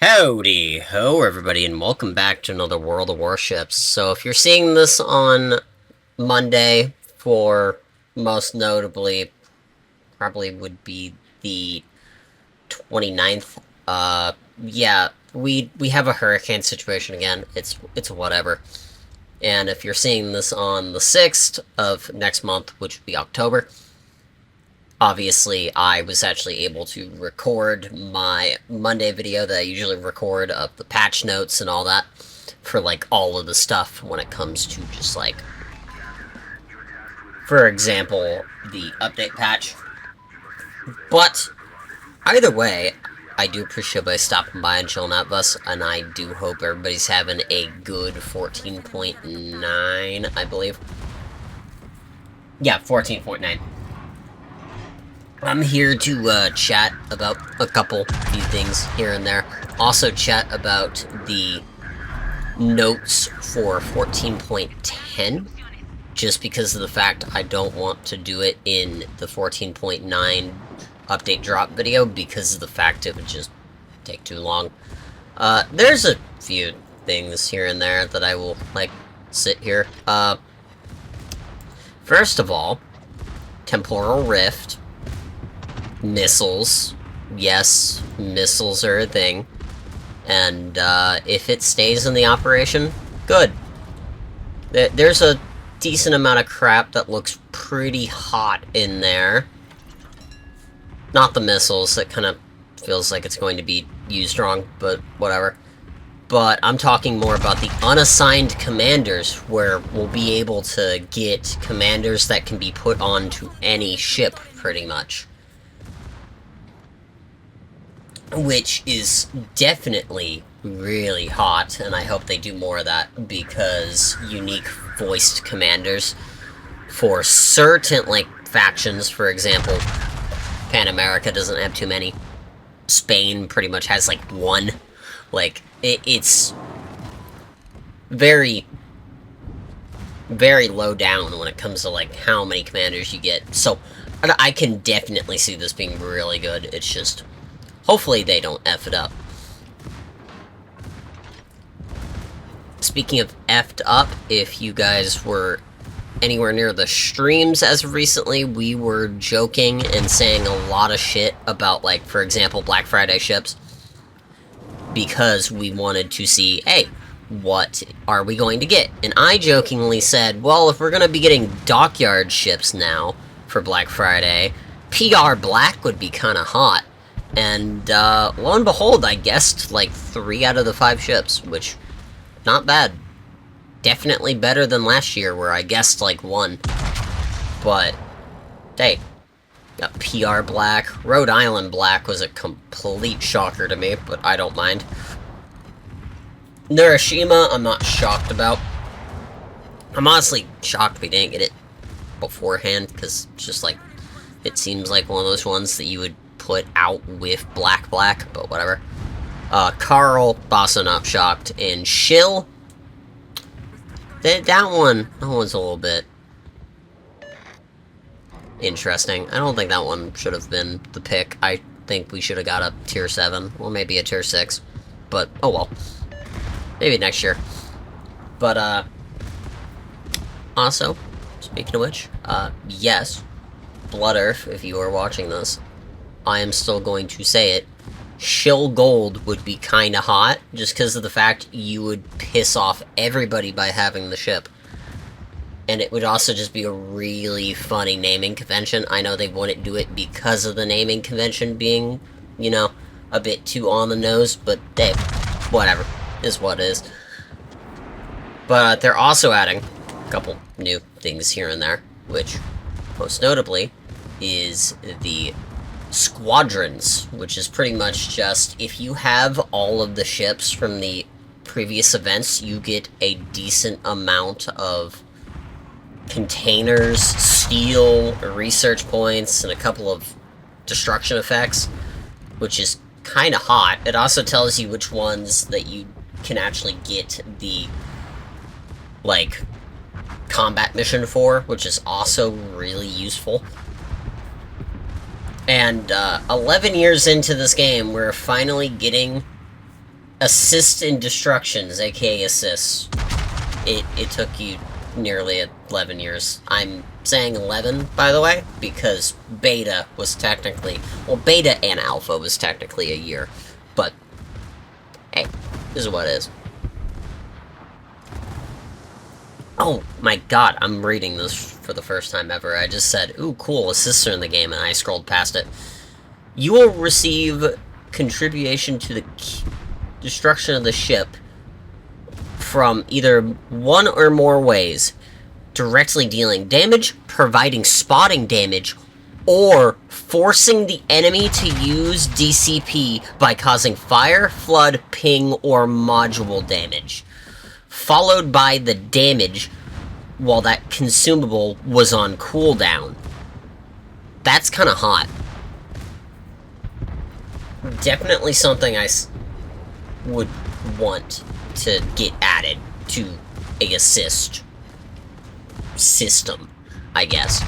Howdy ho, everybody, and welcome back to another World of Warships. So, if you're seeing this on Monday, for most notably, probably would be the 29th. Yeah, we have a hurricane situation again. It's whatever. And if you're seeing this on the 6th of next month, which would be October, obviously, I was actually able to record my Monday video that I usually record of the patch notes and all that for, like, all of the stuff when it comes to just, like, for example, the update patch. But, either way, I do appreciate everybody stopping by and chilling out with us, and I do hope everybody's having a good 14.9, I believe. Yeah, 14.9. I'm here to chat about a few things here and there. Also chat about the notes for 14.10, just because of the fact I don't want to do it in the 14.9 update drop video, because of the fact it would just take too long. There's a few things here and there that I will, like, sit here. First of all, Temporal Rift. Missiles. Yes, missiles are a thing. And, if it stays in the operation, good. There's a decent amount of crap that looks pretty hot in there. Not the missiles, that kind of feels like it's going to be used wrong, but whatever. But I'm talking more about the unassigned commanders, where we'll be able to get commanders that can be put onto any ship, pretty much. Which is definitely really hot, and I hope they do more of that, because unique voiced commanders for certain, like, factions, for example, Pan America doesn't have too many. Spain pretty much has, like, one. Like, it's very, very low down when it comes to, like, how many commanders you get. So, I can definitely see this being really good. It's just, hopefully they don't F it up. Speaking of F'd up, if you guys were anywhere near the streams as of recently, we were joking and saying a lot of shit about, like, for example, Black Friday ships. Because we wanted to see, hey, what are we going to get? And I jokingly said, well, if we're going to be getting dockyard ships now for Black Friday, PR Black would be kind of hot. And, lo and behold, I guessed, like, 3 out of the 5 ships, which, not bad. Definitely better than last year, where I guessed, like, 1. But, hey, got PR Black. Rhode Island Black was a complete shocker to me, but I don't mind. Hiroshima, I'm not shocked about. I'm honestly shocked we didn't get it beforehand, because it's just, like, it seems like one of those ones that you would put out with Black, but whatever. Carl, also not shocked. And Shill, that one's a little bit interesting. I don't think that one should have been the pick. I think we should have got a tier 7, or maybe a tier 6. But, oh well. Maybe next year. But, also, speaking of which, yes, Blood Earth, if you are watching this, I am still going to say it, Shill Gold would be kinda hot, just because of the fact you would piss off everybody by having the ship. And it would also just be a really funny naming convention. I know they wouldn't do it because of the naming convention being, you know, a bit too on the nose, but hey, whatever, is what it is. But they're also adding a couple new things here and there, which, most notably, is the squadrons, which is pretty much just, if you have all of the ships from the previous events, you get a decent amount of containers, steel, research points, and a couple of destruction effects, which is kind of hot. It also tells you which ones that you can actually get the, like, combat mission for, which is also really useful. And 11 years into this game, we're finally getting Assist in destructions, aka assists. It took you nearly 11 years. I'm saying 11, by the way, because beta was technically... Well, beta and alpha was technically a year. But, hey, this is what it is. Oh my god, I'm reading this for the first time ever. I just said, ooh, cool, assists are in the game, and I scrolled past it. You will receive contribution to the destruction of the ship from either one or more ways. Directly dealing damage, providing spotting damage, or forcing the enemy to use DCP by causing fire, flood, ping, or module damage. Followed by the damage while that consumable was on cooldown. That's kind of hot. Definitely something I would want to get added to a assist system, I guess.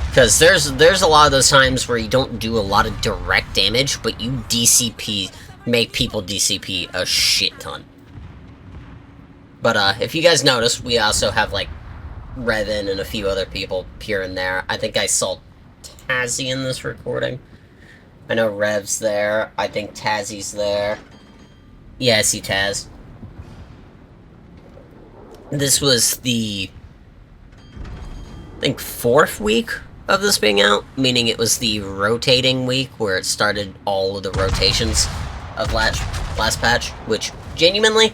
Because there's a lot of those times where you don't do a lot of direct damage, but you DCP, make people DCP a shit ton. But, if you guys notice, we also have, like, Revan and a few other people here and there. I think I saw Tazzy in this recording. I know Rev's there. I think Tazzy's there. Yeah, I see Taz. This was the, I think, 4th week of this being out, meaning it was the rotating week where it started all of the rotations of last patch, which, genuinely,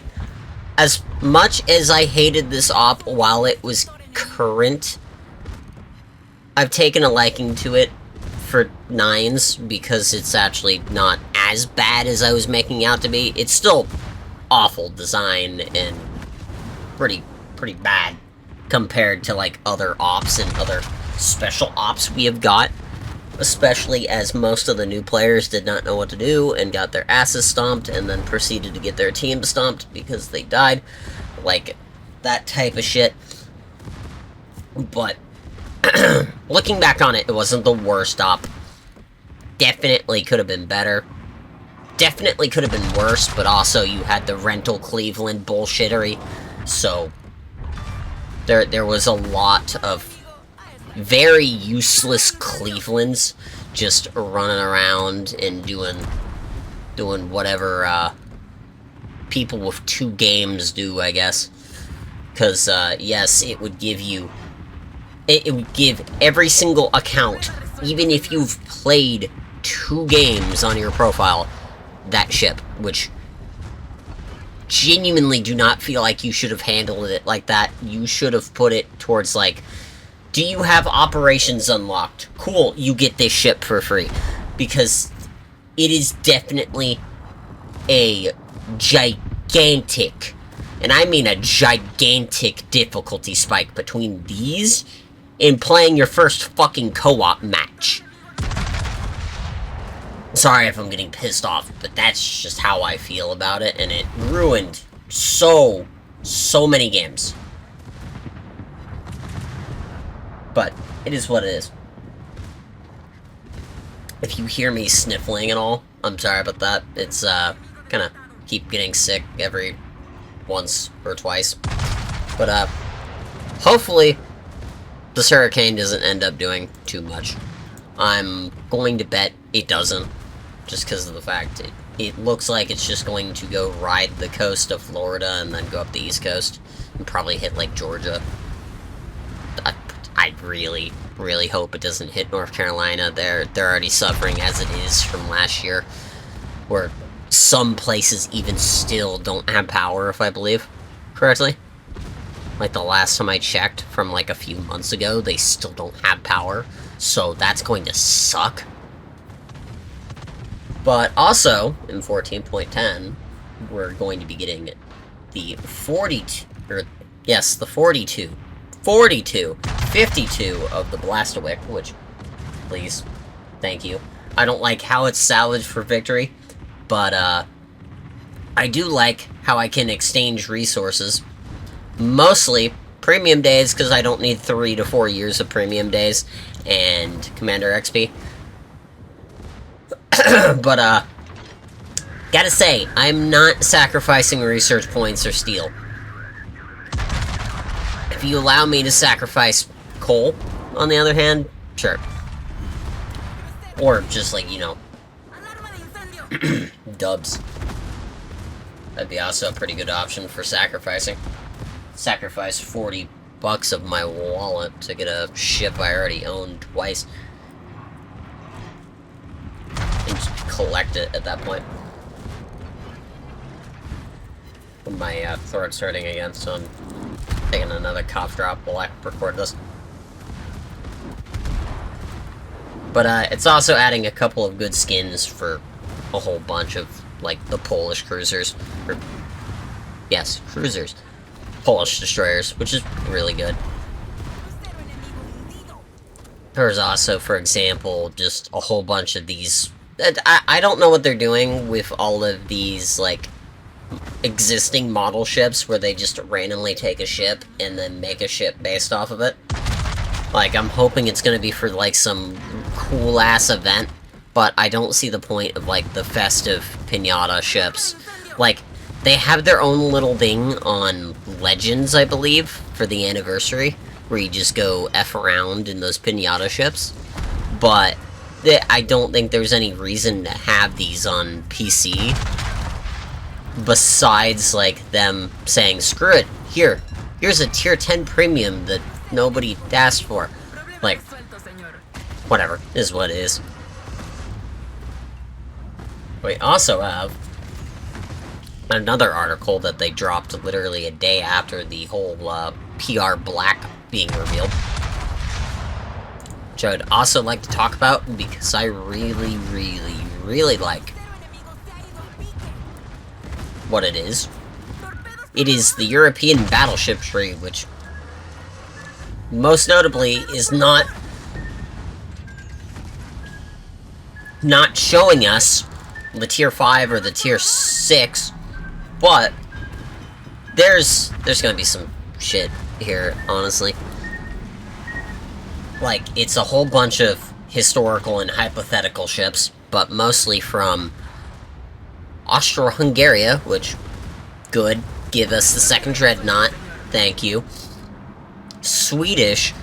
as much as I hated this op while it was current, I've taken a liking to it for 9s because it's actually not as bad as I was making out to be. It's still awful design and pretty bad compared to, like, other ops and other special ops we have got, especially as most of the new players did not know what to do and got their asses stomped and then proceeded to get their team stomped because they died. Like, that type of shit. But, looking back on it, it wasn't the worst op. Definitely could have been better. Definitely could have been worse, but also you had the rental Cleveland bullshittery, so there was a lot of very useless Clevelands just running around and doing whatever people with 2 games do, I guess. Because, yes, it would give you... It would give every single account, even if you've played 2 games on your profile, that ship, which genuinely do not feel like you should have handled it like that. You should have put it towards, like, do you have operations unlocked? Cool, you get this ship for free. Because it is definitely a gigantic, and I mean a gigantic difficulty spike between these and playing your first fucking co-op match. Sorry if I'm getting pissed off, but that's just how I feel about it, and it ruined so many games. But it is what it is. If you hear me sniffling and all, I'm sorry about that. It's, kinda keep getting sick every once or twice. But, hopefully this hurricane doesn't end up doing too much. I'm going to bet it doesn't, just because of the fact it looks like it's just going to go ride the coast of Florida and then go up the East Coast and probably hit, like, Georgia. I really, really hope it doesn't hit North Carolina. They're already suffering as it is from last year, where some places even still don't have power, if I believe correctly. Like, the last time I checked from, like, a few months ago, they still don't have power, so that's going to suck. But also, in 14.10, we're going to be getting the 42 52 of the Blastowick, which, please, thank you. I don't like how it's salvaged for victory, but, I do like how I can exchange resources. Mostly premium days, because I don't need 3 to 4 years of premium days, and Commander XP. But, Gotta say, I'm not sacrificing research points or steel. If you allow me to sacrifice coal, on the other hand, sure. Or just like, you know, dubs. That'd be also a pretty good option for sacrificing. Sacrifice 40 bucks of my wallet to get a ship I already own twice. And just collect it at that point. My throat's hurting again, so I'm taking another cough drop while I record this. But it's also adding a couple of good skins for a whole bunch of, like, the Polish cruisers. Or, yes, cruisers. Polish destroyers, which is really good. There's also, for example, just a whole bunch of these... I don't know what they're doing with all of these, like, existing model ships where they just randomly take a ship and then make a ship based off of it. Like, I'm hoping it's gonna be for, like, some cool-ass event, but I don't see the point of, like, the festive pinata ships. Like, they have their own little thing on Legends, I believe, for the anniversary, where you just go F around in those pinata ships, but I don't think there's any reason to have these on PC, besides, like, them saying, screw it, here's a tier 10 premium that nobody asked for. Like, whatever, is what it is. We also have another article that they dropped literally a day after the whole PR Black being revealed, which I would also like to talk about because I really, really, really like what it is. It is the European battleship tree, which most notably is not showing us the tier 5 or the tier 6, but there's gonna be some shit here, honestly. Like, it's a whole bunch of historical and hypothetical ships, but mostly from Austro-Hungary, which, good, give us the second dreadnought, thank you. Swedish,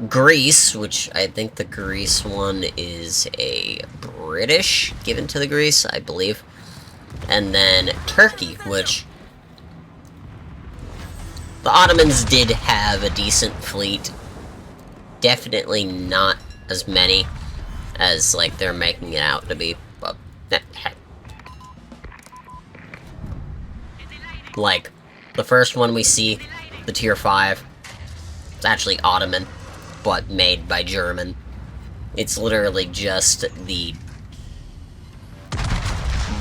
Greece, which I think the Greece one is a British given to the Greece, I believe. And then Turkey, which the Ottomans did have a decent fleet. Definitely not as many as, like, they're making it out to be, but heck. Like, the first one we see, the tier 5, it's actually Ottoman, but made by German. It's literally just the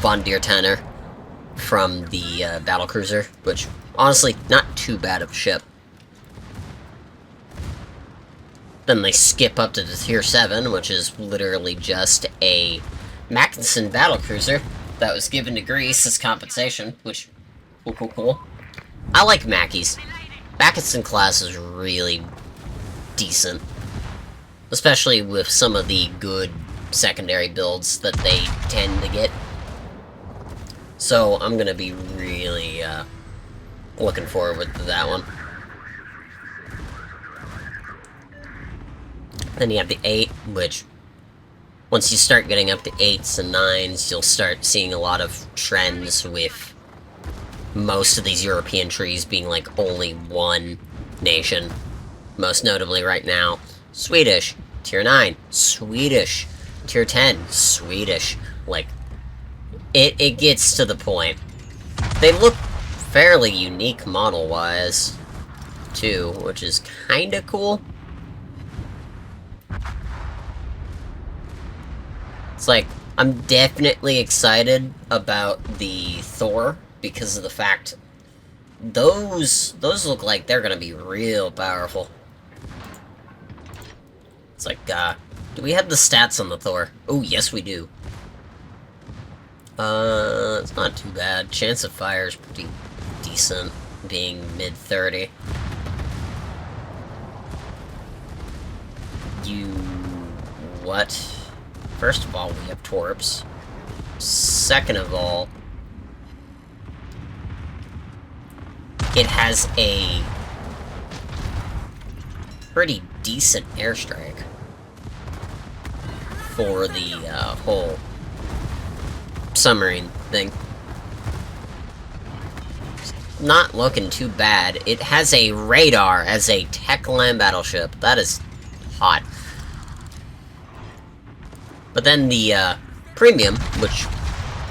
Von der Tanner from the battlecruiser, which, honestly, not too bad of a ship. Then they skip up to the tier 7, which is literally just a Mackinson battlecruiser that was given to Greece as compensation, which, cool. I like Mackies. Mackinson class is really decent, especially with some of the good secondary builds that they tend to get. So I'm gonna be really looking forward to that one. Then you have the 8, which, once you start getting up to 8s and 9s, you'll start seeing a lot of trends with most of these European trees being, like, only one nation. Most notably right now, Swedish, tier 9, Swedish, tier 10, Swedish. Like, it gets to the point. They look fairly unique model-wise, too, which is kinda cool. It's like, I'm definitely excited about the Thor, because of the fact those look like they're gonna be real powerful. It's like, do we have the stats on the Thor? Oh, yes we do. It's not too bad. Chance of fire is pretty decent, being mid-30. What? First of all, we have Torps. Second of all, it has a pretty decent airstrike for the whole submarine thing. Not looking too bad. It has a radar as a tech land battleship. That is hot. But then the premium, which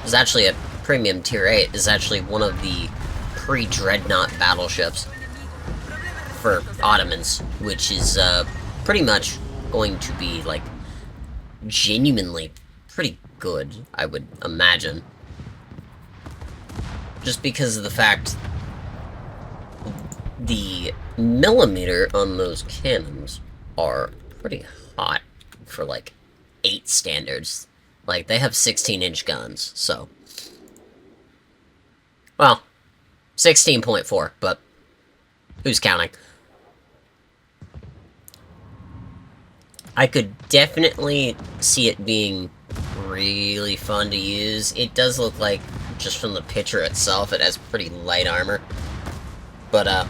is actually a premium tier 8, is actually one of the pre-dreadnought battleships for Ottomans, which is pretty much going to be like genuinely pretty good, I would imagine. Just because of the fact the millimeter on those cannons are pretty hot for like 8 standards. Like, they have 16-inch guns, so... Well, 16.4, but who's counting? I could definitely see it being really fun to use. It does look like, just from the picture itself, it has pretty light armor. But,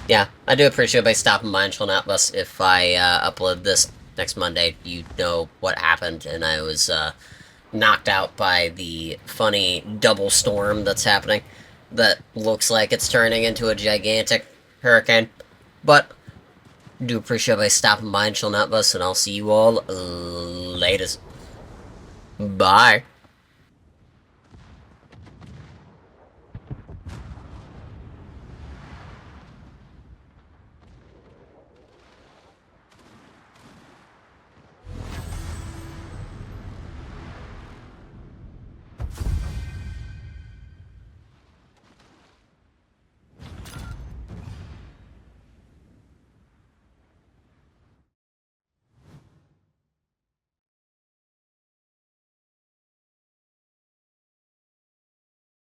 yeah, I do appreciate everybody stopping by and chilling out with us. If I upload this next Monday, you know what happened, and I was knocked out by the funny double storm that's happening that looks like it's turning into a gigantic hurricane. But do appreciate everybody stopping by and chilling out with us, and I'll see you all later. Bye.